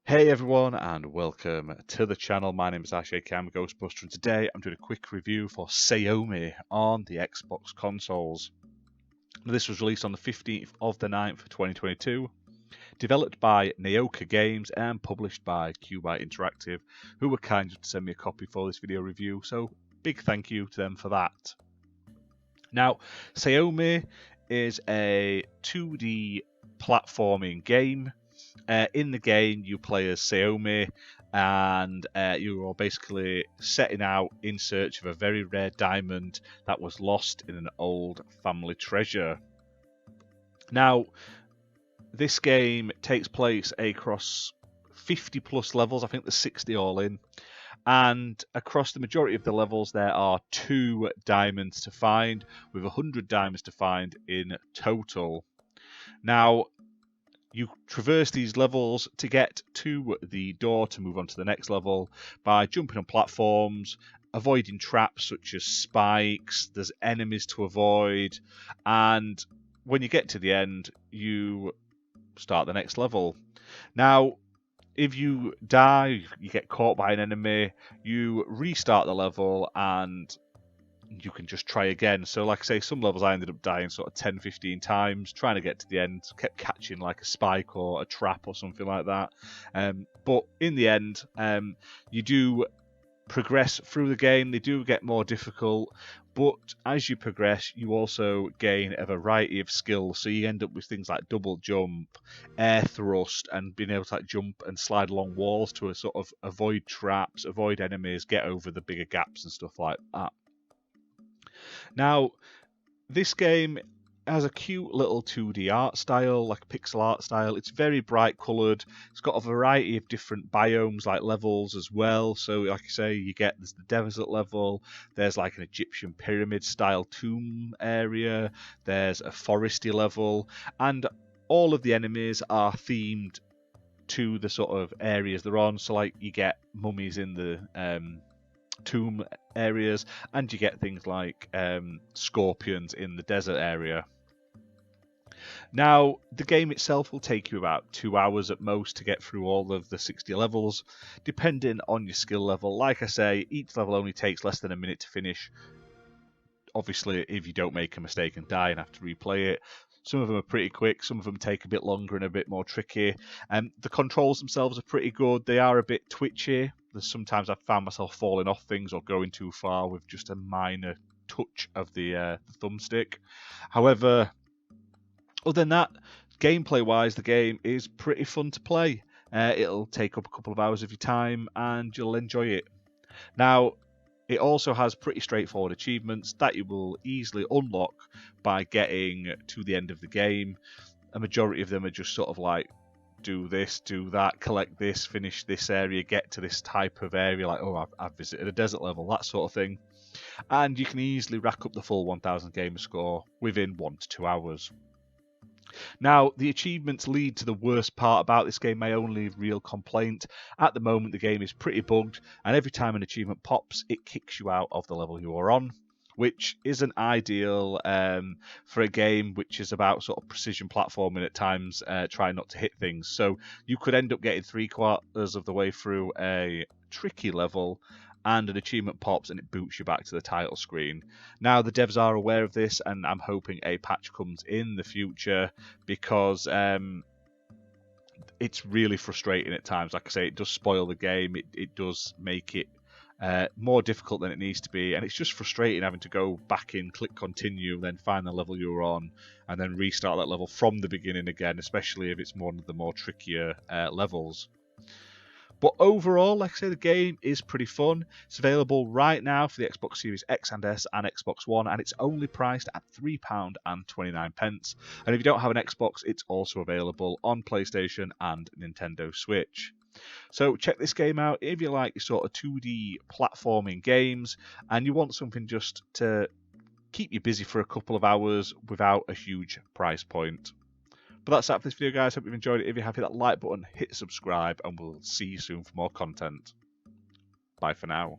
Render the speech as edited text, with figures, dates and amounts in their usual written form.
Hey everyone, and welcome to the channel. My name is Ashake, I'm a Ghostbuster, and today I'm doing a quick review for Saomi on the Xbox consoles. Now, this was released on the 15th of the 9th, 2022, developed by Naoka Games and published by Qbyte Interactive, who were kind enough to send me a copy for this video review, so big thank you to them for that. Now, Saomi is a 2D platforming game. In the game, you play as Saomi, and you are basically setting out in search of a very rare diamond that was lost in an old family treasure. Now, this game takes place across 50 plus levels. I think there's 60 all in. And across the majority of the levels, there are 2 diamonds to find, with 100 diamonds to find in total. Now, you traverse these levels to get to the door to move on to the next level by jumping on platforms, avoiding traps such as spikes, there's enemies to avoid, and when you get to the end, you start the next level. Now, if you die, you get caught by an enemy, you restart the level and you can just try again. So like I say, some levels I ended up dying sort of 10-15 times trying to get to the end, kept catching like a spike or a trap or something like that. But in the end, you do progress through the game. They do get more difficult, but as you progress, you also gain a variety of skills. So you end up with things like double jump, air thrust, and being able to like jump and slide along walls to sort of avoid traps, avoid enemies, get over the bigger gaps and stuff like that. Now, this game has a cute little 2D art style, like pixel art style. It's very bright coloured. It's got a variety of different biomes, like levels as well. So, like I say, there's the desert level, there's like an Egyptian pyramid style tomb area, there's a foresty level, and all of the enemies are themed to the sort of areas they're on. So, like, you get mummies in the tomb areas, and you get things like scorpions in the desert area. Now, the game itself will take you about 2 hours at most to get through all of the 60 levels, depending on your skill level. Like I say, each level only takes less than a minute to finish. Obviously, if you don't make a mistake and die and have to replay it. Some of them are pretty quick, some of them take a bit longer and a bit more tricky. The controls themselves are pretty good. They are a bit twitchy. There's sometimes I've found myself falling off things or going too far with just a minor touch of the thumbstick. However, other than that, gameplay-wise, the game is pretty fun to play. It'll take up a couple of hours of your time and you'll enjoy it. Now, it also has pretty straightforward achievements that you will easily unlock by getting to the end of the game. A majority of them are just sort of like, do this, do that, collect this, finish this area, get to this type of area, like, oh, I've visited a desert level, that sort of thing. And you can easily rack up the full 1000 gamer score within 1 to 2 hours. Now, the achievements lead to the worst part about this game, my only real complaint. At the moment, the game is pretty bugged, and every time an achievement pops, it kicks you out of the level you are on, which isn't ideal for a game which is about sort of precision platforming at times, trying not to hit things. So you could end up getting 3/4 of the way through a tricky level, and an achievement pops and it boots you back to the title screen. Now, the devs are aware of this, and I'm hoping a patch comes in the future, because it's really frustrating at times. Like I say, it does spoil the game. It does make it more difficult than it needs to be, and it's just frustrating having to go back in, click continue, then find the level you're on, and then restart that level from the beginning again, especially if it's one of the more trickier levels. But overall, like I say, the game is pretty fun. It's available right now for the Xbox Series X and S and Xbox One, and it's only priced at £3.29. And if you don't have an Xbox, it's also available on PlayStation and Nintendo Switch. So check this game out if you like your sort of 2D platforming games and you want something just to keep you busy for a couple of hours without a huge price point. But that's that for this video, guys. Hope you've enjoyed it. If you have, hit that like button, hit subscribe, and we'll see you soon for more content. Bye for now.